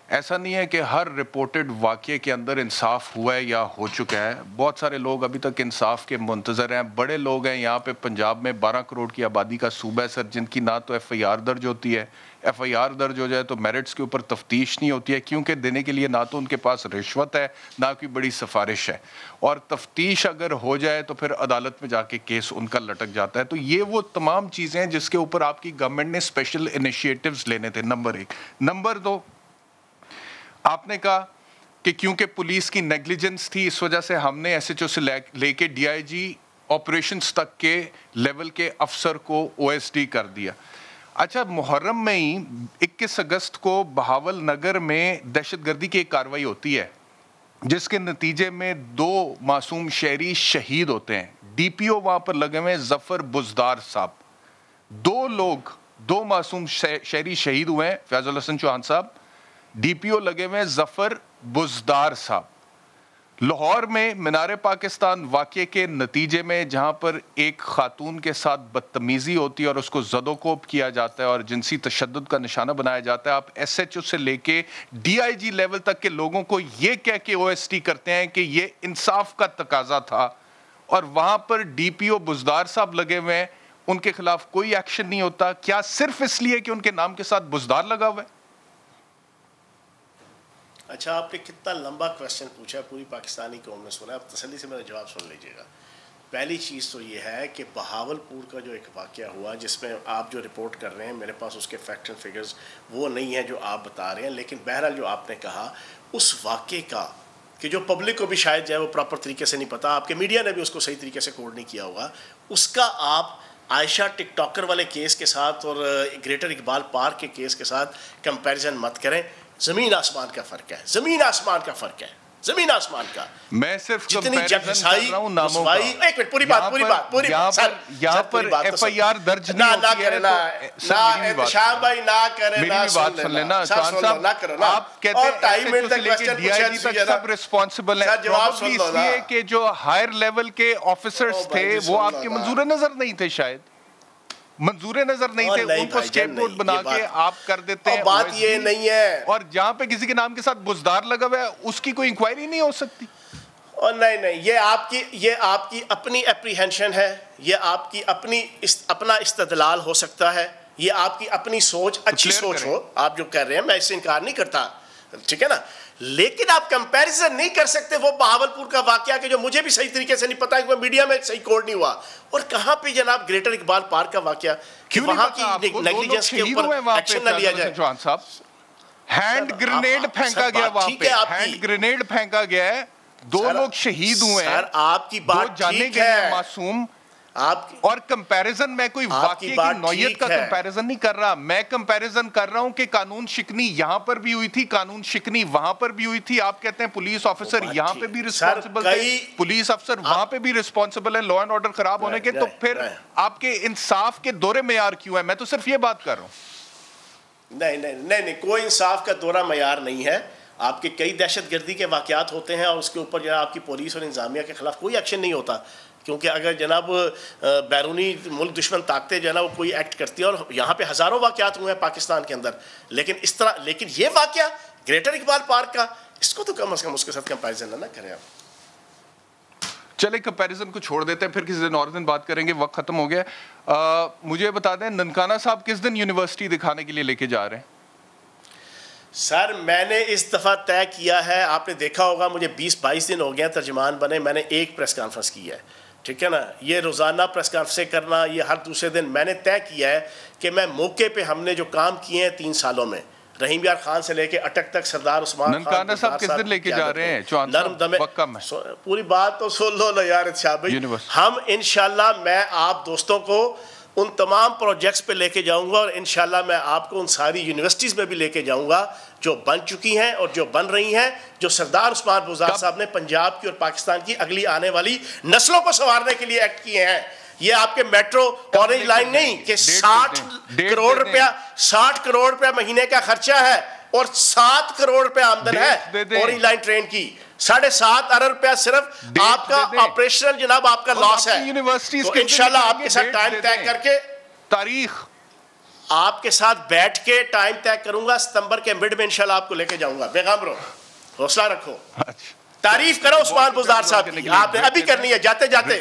ایسا نہیں ہے کہ ہر رپورٹڈ واقعے کے اندر انصاف ہوا ہے یا ہو چکا ہے. بہت سارے لوگ ابھی تک انصاف کے منتظر ہیں. بڑے لوگ ہیں یہاں پہ پنجاب میں 12 کروڑ کی آبادی کا صوبہ ہے سر, جن کی نہ تو ایف آئی آر درج ہوتی ہے. ایف آئی آر درج ہو جائے تو میرٹس کے اوپر تفتیش نہیں ہوتی ہے, کیونکہ دینے کے لیے نہ تو ان کے پاس رشوت ہے نہ کوئی بڑی سفارش ہے, اور تفتیش اگر ہو جائے تو پھر عدالت میں جا کے کیس ان کا لٹک جاتا ہے. تو یہ وہ تمام چیزیں ہیں جس کے اوپر آپ کی گورنمنٹ نے اسپیشل انیشیٹوز لینے تھے, نمبر 1. نمبر 2, آپ نے کہا کہ کیونکہ پولیس کی نیگلیجنس تھی اس وجہ سے ہم نے ایس ایچ او سے لے کے ڈی آئی جی آپریشنز تک کے لیول کے افسر کو او ایس ڈی کر دیا. اچھا, محرم میں ہی 21 اگست کو بہاول نگر میں دہشت گردی کی ایک کارروائی ہوتی ہے جس کے نتیجے میں 2 معصوم شہری شہید ہوتے ہیں. ڈی پی او وہاں پر لگے ہوئے ظفر بزدار صاحب. 2 معصوم شہری شہید ہوئے ہیں, فیاض الحسن چوہان صاحب, ڈی پی او لگے ہوئے ظفر بزدار صاحب. لاہور میں مینار پاکستان واقعے کے نتیجے میں جہاں پر ایک خاتون کے ساتھ بدتمیزی ہوتی ہے اور اس کو زد و کوب کیا جاتا ہے اور جنسی تشدد کا نشانہ بنایا جاتا ہے, آپ ایس ایچ او سے لے کے ڈی آئی جی لیول تک کے لوگوں کو یہ کہہ کے او ایس ٹی کرتے ہیں کہ یہ انصاف کا تقاضا تھا, اور وہاں پر ڈی پی او بزدار صاحب لگے ہوئے ہیں, ان کے خلاف کوئی ایکشن نہیں ہوتا. کیا صرف اس لیے کہ ان کے نام کے ساتھ بزدار لگا ہوا ہے؟ اچھا, آپ نے کتنا لمبا کویسچن پوچھا ہے, پوری پاکستانی قوم نے سنا ہے, آپ تسلی سے میرا جواب سن لیجیے گا. پہلی چیز تو یہ ہے کہ بہاول پور کا جو ایک واقعہ ہوا جس میں آپ جو رپورٹ کر رہے ہیں, میرے پاس اس کے فیکٹ اینڈ فگرز وہ نہیں ہیں جو آپ بتا رہے ہیں, لیکن بہرحال جو آپ نے کہا اس واقعے کا کہ جو پبلک کو بھی شاید جو ہے وہ پراپر طریقے سے نہیں پتا, آپ کے میڈیا نے بھی اس کو صحیح طریقے سے کوڈ نہیں کیا ہوگا, اس کا آپ عائشہ ٹک ٹاکر والے کیس کے ساتھ اور گریٹر اقبال پارک کے کیس کے ساتھ کمپیریزن مت کریں. زمین آسمان کا فرق ہے, زمین آسمان کا فرق ہے, زمین آسمان کا. میں صرف جتنی جگہسائی ایک منٹ, پوری بات یہاں پر ایف آئی آر درج نہیں ہوتی ہے. نہ شاہ بھائی نہ کریں, میری بھی بات سن لینا چوہان صاحب. آپ کہتے ہیں ڈی آئی جی تک سب ریسپانسبل ہیں, پرابلی اس لیے کہ جو ہائر لیول کے آفیسرز تھے وہ آپ کے منظور نظر نہیں تھے, شاید منظور نظر نہیں تھے, ان کو اسکیپ گوٹ بنا کے آپ کر دیتے ہیں. بات یہ نہیں ہے, اور جہاں پہ کسی کے نام کے ساتھ بزدار لگا ہوا ہے اس کی کوئی انکوائری نہیں ہو سکتی. اور نہیں, یہ آپ کی اپنی اپریہنشن ہے, یہ آپ کی اپنا استدلال ہو سکتا ہے, یہ آپ کی اپنی سوچ, اچھی سوچ ہو آپ جو کہہ رہے ہیں, میں اس سے انکار نہیں کرتا, ٹھیک ہے نا, لیکن آپ کمپیریزن نہیں کر سکتے وہ بہاولپور کا واقعہ کہ جو مجھے بھی صحیح طریقے سے نہیں پتا کہ میڈیا میں صحیح کوڈ نہیں ہوا, اور کہاں پہ جناب گریٹر اقبال پارک کا واقعہ کہ وہاں کی نیگلیجنس کے اوپر ایکشن نہ لیا جائے. جوان صاحب, ہینڈ گرینیڈ پھینکا گیا وہاں پہ, ہینڈ گرینیڈ پھینکا گیا ہے, 2 لوگ شہید ہوئے ہیں, آپ کی بات ٹھیک ہے معصوم. اور کمپیریزن میں کوئی واقعے کی نوعیت کا کمپیریزن نہیں کر رہا, میں کمپیریزن کر رہا ہوں کہ قانون شکنی یہاں پر بھی ہوئی تھی, قانون شکنی وہاں پر بھی ہوئی تھی. آپ کہتے ہیں پولیس آفیسر یہاں پہ بھی ریسپانسبل تھے, پولیس افسر وہاں پہ بھی ریسپانسبل ہے لا اینڈ آرڈر خراب ہونے کے, تو پھر آپ کے انصاف کے دورے معیار کیوں ہے؟ میں تو صرف یہ بات کر رہا ہوں. نہیں, کوئی انصاف کا دورہ معیار نہیں ہے. آپ کے کئی دہشت گردی کے واقعات ہوتے ہیں اور اس کے اوپر جو ہے آپ کی پولیس اور انتظامیہ کے خلاف کوئی ایکشن نہیں ہوتا, کیونکہ اگر جناب بیرونی ملک دشمن طاقتیں جو ہے نا وہ کوئی ایکٹ کرتی ہیں, اور یہاں پہ ہزاروں واقعات ہوئے ہیں پاکستان کے اندر, لیکن یہ واقعہ گریٹر اقبال پارک کا, اس کو تو کم از کم اس کے ساتھ کمپیریزن نہ کریں آپ. چلے کمپیریزن کو چھوڑ دیتے ہیں, پھر کسی دن اور دن بات کریں گے, وقت ختم ہو گیا. مجھے بتا دیں ننکانہ صاحب کس دن یونیورسٹی دکھانے کے لیے لے کے جا رہے ہیں؟ سر میں نے اس دفعہ طے کیا ہے, آپ نے دیکھا ہوگا مجھے 20-22 دن ہو گیا ترجمان بنے, میں نے ایک پریس کانفرنس کی ہے, ٹھیک ہے نا. یہ روزانہ پریس کانفرنسیں کرنا, یہ ہر دوسرے دن, میں نے طے کیا ہے کہ میں موقع پہ ہم نے جو کام کیے ہیں 3 سالوں میں, رحیم یار خان سے لے کے اٹک تک, سردار عثمان خان, ننکانہ صاحب کس دن لے کے جا رہے ہیں؟ پوری بات تو سن لو نا یار شاہ بھائی. ہم انشاءاللہ میں آپ دوستوں کو ان تمام پروجیکٹس پہ لے کے جاؤں گا, اور انشاءاللہ میں آپ کو ان ساری یونیورسٹیز میں بھی لے کے جاؤں گا جو بن چکی ہیں اور جو بن رہی ہیں, جو سردار عثمان بزدار صاحب نے پنجاب کی اور پاکستان کی اگلی آنے والی نسلوں کو سنوارنے کے لیے ایکٹ کیے ہیں. یہ آپ کے میٹرو اورنج لائن نہیں کہ 60 کروڑ روپیہ مہینے کا خرچہ ہے اور 7 کروڑ روپے آمدن ہے اورنج لائن ٹرین کی, 7.5 ارب روپیہ صرف آپ کا آپریشنل جناب آپ کا لاس ہے. تو انشاءاللہ آپ کے ساتھ ٹائم طے کر کے تاریخ آپ کے ساتھ بیٹھ کے ٹائم طے کروں گا, ستمبر کے مڈ میں انشاءاللہ آپ کو لے کے جاؤں گا. پیغام رو, حوصلہ رکھو, تعریف کرو عثمان بزدار صاحب کی, آپ نے ابھی کرنی ہے جاتے جاتے.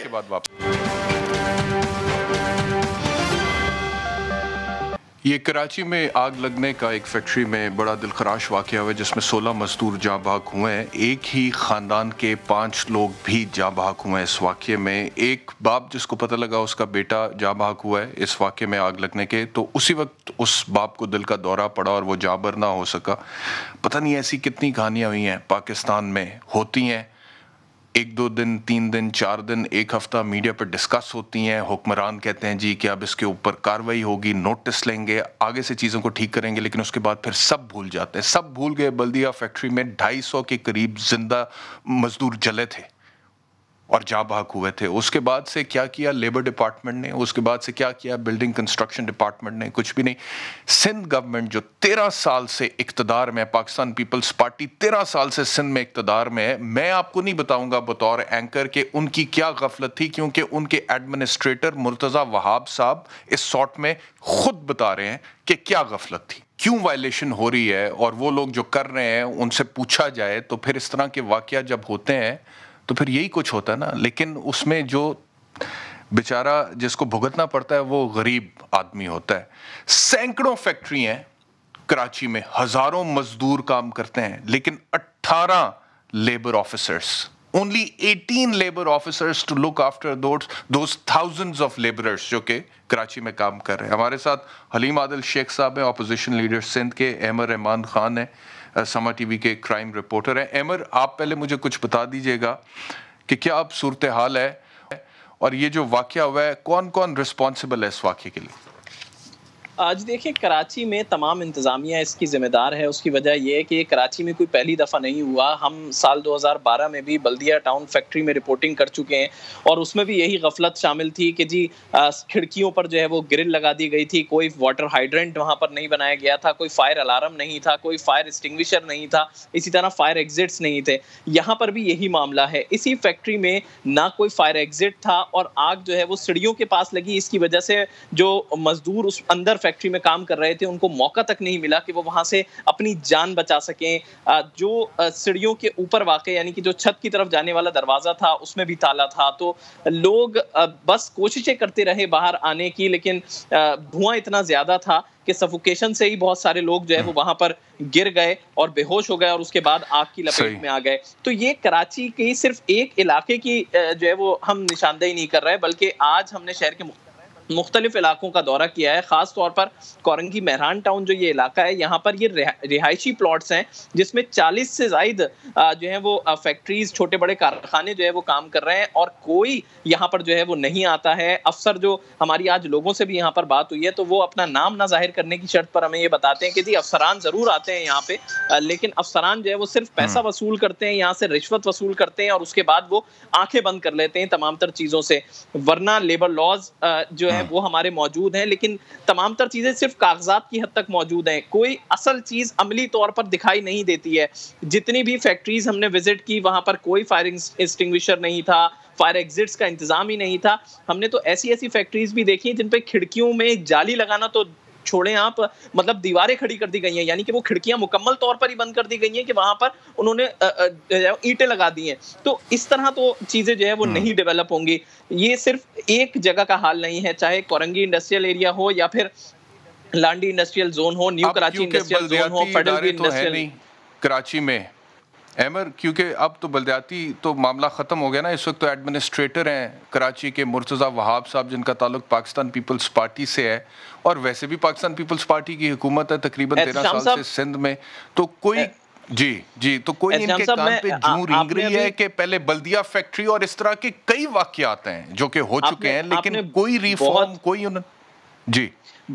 یہ کراچی میں آگ لگنے کا ایک فیکٹری میں بڑا دلخراش واقعہ ہوا جس میں 16 مزدور جاں بحق ہوئے ہیں. ایک ہی خاندان کے 5 لوگ بھی جاں بحق ہوئے ہیں اس واقعے میں. ایک باپ جس کو پتہ لگا اس کا بیٹا جاں بحق ہوا ہے اس واقعے میں آگ لگنے کے, تو اسی وقت اس باپ کو دل کا دورہ پڑا اور وہ جابر نہ ہو سکا. پتہ نہیں ایسی کتنی کہانیاں ہوئی ہیں پاکستان میں, ہوتی ہیں 1-2 دن 3 دن 4 دن 1 ہفتہ میڈیا پر ڈسکس ہوتی ہیں. حکمران کہتے ہیں جی کہ اب اس کے اوپر کاروائی ہوگی, نوٹس لیں گے, آگے سے چیزوں کو ٹھیک کریں گے, لیکن اس کے بعد پھر سب بھول جاتے ہیں. سب بھول گئے بلدیہ فیکٹری میں 250 کے قریب زندہ مزدور جلے تھے اور جاں بحق ہوئے تھے. اس کے بعد سے کیا کیا لیبر ڈپارٹمنٹ نے, اس کے بعد سے کیا کیا بلڈنگ کنسٹرکشن ڈپارٹمنٹ نے, کچھ بھی نہیں. سندھ گورنمنٹ جو 13 سال سے اقتدار میں, پاکستان پیپلز پارٹی 13 سال سے سندھ میں اقتدار میں ہے, میں آپ کو نہیں بتاؤں گا بطور اینکر کہ ان کی کیا غفلت تھی, کیونکہ ان کے ایڈمنسٹریٹر مرتضی وہاب صاحب اس سارٹ میں خود بتا رہے ہیں کہ کیا غفلت تھی, کیوں وائلیشن ہو رہی ہے, اور وہ لوگ جو کر رہے ہیں ان سے پوچھا جائے تو پھر اس طرح کے واقعہ جب ہوتے ہیں تو پھر یہی کچھ ہوتا ہے نا. لیکن اس میں جو بیچارہ جس کو بھگتنا پڑتا ہے وہ غریب آدمی ہوتا ہے. سینکڑوں فیکٹری ہیں کراچی میں, ہزاروں مزدور کام کرتے ہیں, لیکن 18 labour officers, only 18 labour officers to look after those thousands of laborers جو کہ کراچی میں کام کر رہے ہیں. ہمارے ساتھ حلیم عادل شیخ صاحب ہیں, اپوزیشن لیڈر سندھ کے. احمد رحمان خان ہیں, سما ٹی وی کے کرائم رپورٹر ہیں. احمد, آپ پہلے مجھے کچھ بتا دیجئے گا کہ کیا اب صورتحال ہے, اور یہ جو واقعہ ہوا ہے کون کون رسپانسبل ہے اس واقعے کے لیے؟ آج دیکھیں کراچی میں تمام انتظامیہ اس کی ذمہ دار ہے. اس کی وجہ یہ ہے کہ کراچی میں کوئی پہلی دفعہ نہیں ہوا. ہم سال 2012 میں بھی بلدیہ ٹاؤن فیکٹری میں رپورٹنگ کر چکے ہیں, اور اس میں بھی یہی غفلت شامل تھی کہ جی کھڑکیوں پر جو ہے وہ گرل لگا دی گئی تھی, کوئی واٹر ہائیڈرنٹ وہاں پر نہیں بنایا گیا تھا, کوئی فائر الارم نہیں تھا, کوئی فائر ایکسٹنگوشر نہیں تھا, اسی طرح فائر ایگزٹس نہیں تھے. یہاں پر بھی یہی معاملہ ہے. اسی فیکٹری میں نہ کوئی فائر ایگزٹ تھا, اور آگ جو ہے وہ سیڑھیوں کے پاس لگی. اس کی وجہ سے جو مزدور اس اندر فیکٹری میں کام کر رہے تھے ان کو موقع تک نہیں ملا کہ وہ وہاں سے اپنی جان بچا سکیں. جو سیڑھیوں کے اوپر واقع یعنی کہ جو چھت کی طرف جانے والا دروازہ تھا اس میں بھی تالا تھا, تو لوگ بس کوششیں کرتے رہے باہر آنے کی, لیکن دھواں اتنا زیادہ تھا کہ سفوکیشن سے ہی بہت سارے لوگ جو ہے وہ وہاں پر گر گئے اور بے ہوش ہو گئے, اور اس کے بعد آگ کی لپیٹ میں آ گئے. تو یہ کراچی کی صرف ایک علاقے کی جو ہے وہ ہم نشاندہی نہیں کر رہے, بلکہ آج ہم نے شہر کے مختلف علاقوں کا دورہ کیا ہے. خاص طور پر کورنگی مہران ٹاؤن جو یہ علاقہ ہے, یہاں پر یہ رہائشی پلاٹس ہیں جس میں 40 سے زائد جو ہیں وہ فیکٹریز, چھوٹے بڑے کارخانے جو ہے وہ کام کر رہے ہیں, اور کوئی یہاں پر جو ہے وہ نہیں آتا ہے. افسر جو ہماری آج لوگوں سے بھی یہاں پر بات ہوئی ہے تو وہ اپنا نام نہ ظاہر کرنے کی شرط پر ہمیں یہ بتاتے ہیں کہ جی افسران ضرور آتے ہیں یہاں پہ, لیکن افسران جو ہے وہ صرف پیسہ وصول کرتے ہیں, یہاں سے رشوت وصول کرتے ہیں, اور اس کے بعد وہ آنکھیں بند کر لیتے ہیں تمام تر چیزوں سے. ورنہ لیبر لاز جو ہے وہ ہمارے موجود ہیں, لیکن تمام تر چیزیں صرف کاغذات کی حد تک موجود ہیں, کوئی اصل چیز عملی طور پر دکھائی نہیں دیتی ہے. جتنی بھی فیکٹریز ہم نے وزٹ کی وہاں پر کوئی فائر ایکسٹنگوشر نہیں تھا, فائر ایگزٹس کا انتظام ہی نہیں تھا. ہم نے تو ایسی فیکٹریز بھی دیکھی جن پہ کھڑکیوں میں جالی لگانا تو چھوڑیں آپ, مطلب دیواریں کھڑی کر دی گئی ہیں, یعنی کہ وہ کھڑکیاں مکمل طور پر ہی بند کر دی گئی ہیں کہ وہاں پر انہوں نے اینٹیں لگا دی ہیں. تو اس طرح تو چیزیں جو ہے وہ نہیں ڈیولپ ہوں گی. یہ صرف ایک جگہ کا حال نہیں ہے, چاہے کورنگی انڈسٹریل ایریا ہو یا پھر لانڈی انڈسٹریل زون ہو, نیو کراچی انڈسٹریل زون ہو, فیڈرل انڈسٹریل کراچی میں. احمد, کیونکہ اب تو بلدیاتی تو معاملہ ختم ہو گیا نا, اس وقت تو ایڈمنسٹریٹر ہیں کراچی کے مرتضی وہاب صاحب جن کا تعلق پاکستان پیپلز پارٹی سے ہے, اور ویسے بھی پاکستان پیپلز پارٹی کی حکومت ہے تقریباً 13 سال سے سندھ میں. تو کوئی جی تو کوئی ان کے کام پہ جوں رینگ رہی ہے کہ پہلے بلدیہ فیکٹری اور اس طرح کے کئی واقعات ہیں جو کہ ہو چکے ہیں, لیکن کوئی ریفارم کوئی جی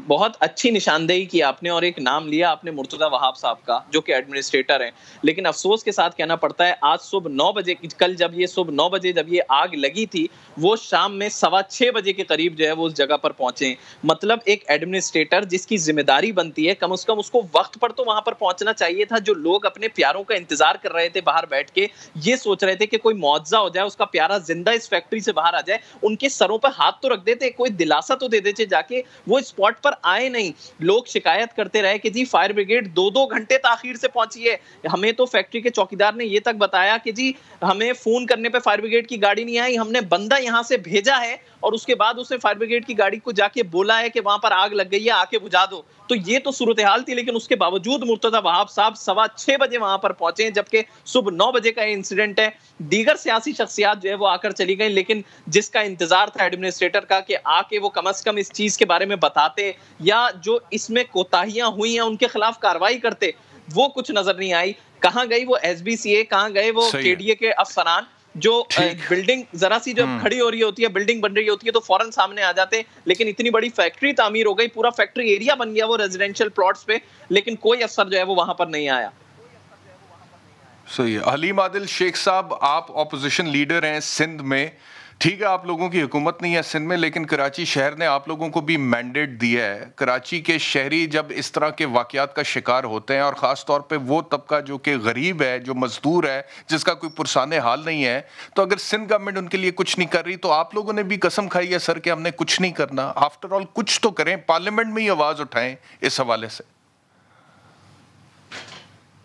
بہت اچھی نشاندہی کی آپ نے, اور ایک نام لیا آپ نے مرتضی وہاب صاحب کا جو کہ ایڈمنسٹریٹر ہیں, لیکن افسوس کے ساتھ کہنا پڑتا ہے آج صبح 9 بجے, کل جب یہ صبح 9 بجے جب یہ آگ لگی تھی, وہ شام میں 6:15 بجے کے قریب جو ہے وہ اس جگہ پر پہنچے. مطلب ایک ایڈمنسٹریٹر جس کی ذمہ داری بنتی ہے کم از کم اس کو وقت پر تو وہاں پر پہنچنا چاہیے تھا. جو لوگ اپنے پیاروں کا انتظار کر رہے تھے باہر بیٹھ کے, یہ سوچ رہے تھے کہ کوئی معجزہ ہو جائے, اس کا پیارا زندہ اس فیکٹری سے باہر آ جائے, ان کے سروں پر ہاتھ تو رکھ دیتے, کوئی دلاسا تو دے دیتے جا کے, وہ اسپاٹ پر آئے نہیں. لوگ شکایت کرتے رہے کہ جی فائر بریگیڈ 2 گھنٹے تاخیر سے پہنچی ہے. ہمیں تو فیکٹری کے چوکیدار نے یہ تک بتایا کہ جی ہمیں فون کرنے پہ فائر بریگیڈ کی گاڑی نہیں آئی, ہم نے بندہ یہاں سے بھیجا ہے اور اس کے بعد اس نے فائر بریگیڈ کی گاڑی کو جا کے بولا ہے کہ وہاں پر آگ لگ گئی ہے, آ کے بجھا دو. تو یہ تو صورتحال تھی, لیکن اس کے باوجود مرتضی وہاب صاحب 6:15 بجے وہاں پر پہنچے ہیں, جبکہ صبح 9 بجے کا انسیڈنٹ ہے. دیگر سیاسی شخصیات جو ہے وہ آ کر چلی گئیں, لیکن جس کا انتظار تھا ایڈمنسٹریٹر کا کہ آ کے وہ کم از کم اس چیز کے بارے میں بتاتے یا جو اس میں کوتاہیاں ہوئی ہیں ان کے خلاف کارروائی کرتے, وہ کچھ نظر نہیں آئی. کہاں گئی وہ ایس بی سی اے, کہاں گئے وہ کے ڈی اے کے افسران جو بلڈنگ ذرا سی جب کھڑی ہو رہی ہوتی ہے, بلڈنگ بن رہی ہوتی ہے تو فوراً سامنے آ جاتے, لیکن اتنی بڑی فیکٹری تعمیر ہو گئی, پورا فیکٹری ایریا بن گیا وہ ریزیڈینشیل پلاٹس پہ, لیکن کوئی افسر جو ہے وہ وہاں پر نہیں آیا. صحیح ہے. حلیم عادل شیخ صاحب, آپ اپوزیشن لیڈر ہیں سندھ میں, ٹھیک ہے آپ لوگوں کی حکومت نہیں ہے سندھ میں, لیکن کراچی شہر نے آپ لوگوں کو بھی مینڈیٹ دیا ہے. کراچی کے شہری جب اس طرح کے واقعات کا شکار ہوتے ہیں, اور خاص طور پہ وہ طبقہ جو کہ غریب ہے, جو مزدور ہے, جس کا کوئی پرسان حال نہیں ہے, تو اگر سندھ گورنمنٹ ان کے لیے کچھ نہیں کر رہی تو آپ لوگوں نے بھی قسم کھائی ہے سر کہ ہم نے کچھ نہیں کرنا. آفٹر آل کچھ تو کریں, پارلیمنٹ میں ہی آواز اٹھائیں اس حوالے سے.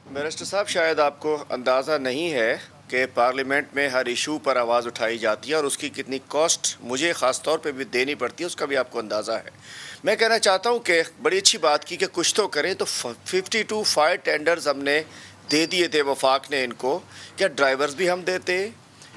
بیرسٹر صاحب, شاید آپ کو اندازہ نہیں ہے کہ پارلیمنٹ میں ہر ایشو پر آواز اٹھائی جاتی ہے اور اس کی کتنی کاسٹ مجھے خاص طور پہ بھی دینی پڑتی ہے, اس کا بھی آپ کو اندازہ ہے. میں کہنا چاہتا ہوں کہ بڑی اچھی بات کی کہ کچھ تو کریں. تو 52 فائر ٹینڈرز ہم نے دے دیے تھے وفاق نے ان کو. کیا ڈرائیورز بھی ہم دیتے,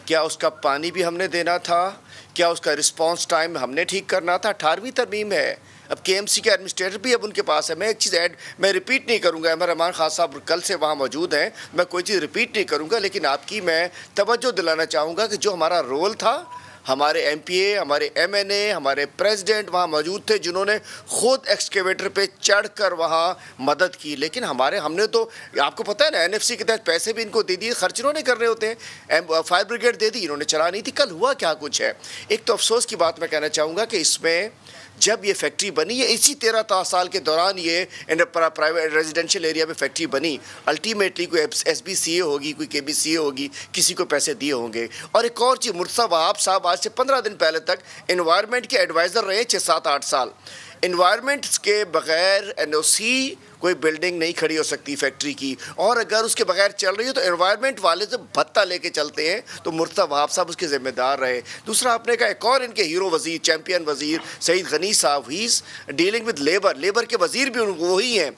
کیا اس کا پانی بھی ہم نے دینا تھا, کیا اس کا رسپانس ٹائم ہم نے ٹھیک کرنا تھا. 18ویں ترمیم ہے, اب کے ایم سی کے ایڈمنسٹریٹر بھی اب ان کے پاس ہے. میں ایک چیز میں ریپیٹ نہیں کروں گا, احمد رحمان خان صاحب کل سے وہاں موجود ہیں, میں کوئی چیز ریپیٹ نہیں کروں گا, لیکن آپ کی میں توجہ دلانا چاہوں گا کہ جو ہمارا رول تھا, ہمارے ایم پی اے, ہمارے ایم این اے, ہمارے پریزیڈنٹ وہاں موجود تھے جنہوں نے خود ایکسکیویٹر پہ چڑھ کر وہاں مدد کی. لیکن ہم نے تو آپ کو پتہ ہے نا, این ایف سی کے تحت پیسے بھی ان کو دے دیے, خرچ انہوں نے کرنے ہوتے ہیں. فائر بریگیڈ دے دی, انہوں نے چلا نہیں تھی. کل ہوا کیا کچھ ہے. ایک تو افسوس کی بات میں کہنا چاہوں گا کہ اس میں جب یہ فیکٹری بنی ہے, اسی 13 سال کے دوران یہ پرائیویٹ ریزیڈینشیل ایریا میں فیکٹری بنی, الٹیمیٹلی کوئی ایس بی سی اے ہوگی, کوئی کے بی سی اے ہوگی, کسی کو پیسے دیے ہوں گے. اور ایک اور چیز, مرتضی وہاب صاحب آج سے 15 دن پہلے تک انوائرمنٹ کے ایڈوائزر رہے 6-7-8 سال. انوائرمنٹ کے بغیر این او سی کوئی بلڈنگ نہیں کھڑی ہو سکتی فیکٹری کی, اور اگر اس کے بغیر چل رہی ہو تو انوائرمنٹ والے سے بھتہ لے کے چلتے ہیں. تو مرتضی وہاب صاحب اس کے ذمہ دار رہے. دوسرا آپ نے کہا ایک اور ان کے ہیرو وزیر, چیمپئن وزیر سعید غنی صاحب, ہی از ڈیلنگ ود لیبر کے وزیر بھی وہی ہیں.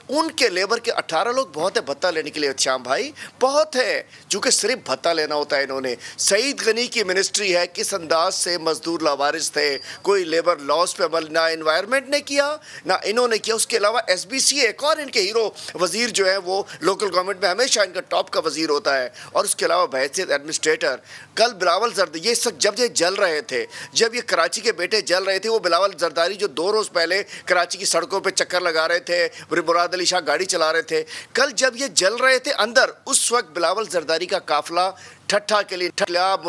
ان کے لیبر کے 18 لوگ بہت ہے بھتہ لینے کے لیے, شام بھائی بہت ہے, چونکہ صرف بھتہ لینا ہوتا ہے انہوں نے. سعید غنی کی منسٹری ہے, کس انداز سے مزدور لاوارث تھے, کوئی لیبر لاس پہ عمل نہ انوائرمنٹ نے کیا نہ انہوں نے کیا. اس کے علاوہ ایس بی سی ایک اور ان کے ہیرو وزیر جو ہے وہ لوکل گورنمنٹ میں ہمیشہ ان کا ٹاپ کا وزیر ہوتا ہے. اور اس کے علاوہ بحیثیت ایڈمنسٹریٹر کل بلاول زرداری, یہ سب جب یہ جل رہے تھے, جب یہ کراچی کے بیٹے جل رہے تھے, وہ بلاول زرداری جو 2 روز پہلے کراچی کی سڑکوں پہ چکر لگا رہے تھے, مراد علی شاہ گاڑی چلا رہے تھے, کل جب یہ جل رہے تھے اندر, اس وقت بلاول زرداری کا قافلہ ٹھٹھا کے لیے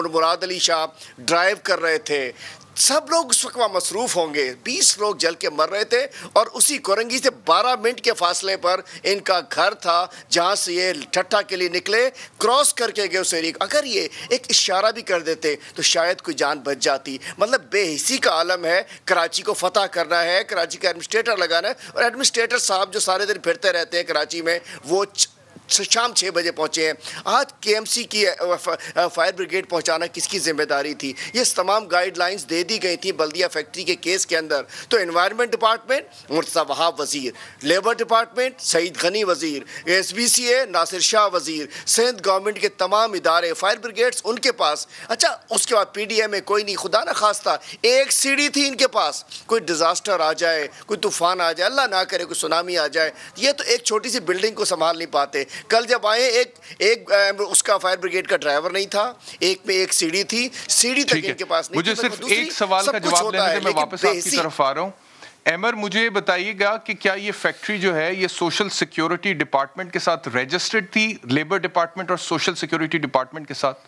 مراد علی شاہ ڈرائیو کر رہے تھے. سب لوگ اس وقت وہاں مصروف ہوں گے. 20 لوگ جل کے مر رہے تھے, اور اسی کورنگی سے 12 منٹ کے فاصلے پر ان کا گھر تھا جہاں سے یہ ٹھٹھا کے لیے نکلے, کراس کر کے گئے اس ایریا. اگر یہ ایک اشارہ بھی کر دیتے تو شاید کوئی جان بچ جاتی. مطلب بے حسی کا عالم ہے, کراچی کو فتح کرنا ہے, کراچی کا ایڈمنسٹریٹر لگانا ہے, اور ایڈمنسٹریٹر صاحب جو سارے دن پھرتے رہتے ہیں کراچی میں, وہ شام 6 بجے پہنچے ہیں. آج کے ایم سی کی فائر بریگیڈ پہنچانا کس کی ذمہ داری تھی؟ یہ تمام گائیڈ لائنز دے دی گئی تھیں بلدیہ فیکٹری کے کیس کے اندر. تو انوائرمنٹ ڈپارٹمنٹ مرتضی وہاب وزیر, لیبر ڈپارٹمنٹ سعید غنی وزیر, ایس بی سی اے ناصر شاہ وزیر, سندھ گورنمنٹ کے تمام ادارے, فائر بریگیڈز ان کے پاس. اچھا اس کے بعد پی ڈی ایم میں کوئی نہیں, خدا نہ خواستہ ایک سیڑھی تھی ان کے پاس, کوئی ڈیزاسٹر آ جائے, کوئی طوفان آ جائے, اللہ نہ کرے کوئی سونامی آ جائے, یہ تو ایک چھوٹی سی بلڈنگ کو سنبھال نہیں پاتے. کل جب آئے ایک اس کا فائر بریگیڈ کا ڈرائیور نہیں تھا, ایک میں ایک سیڑھی تھی, سیڑھی تک ان کے پاس نہیں. مجھے صرف ایک سوال کا جواب دینے سے میں واپس آپ کی طرف آ رہا ہوں. ایمر, مجھے بتائیے گا کہ کیا یہ فیکٹری جو ہے یہ سوشل سیکیورٹی ڈپارٹمنٹ کے ساتھ رجسٹرڈ تھی, لیبر ڈپارٹمنٹ اور سوشل سیکیورٹی ڈپارٹمنٹ کے ساتھ؟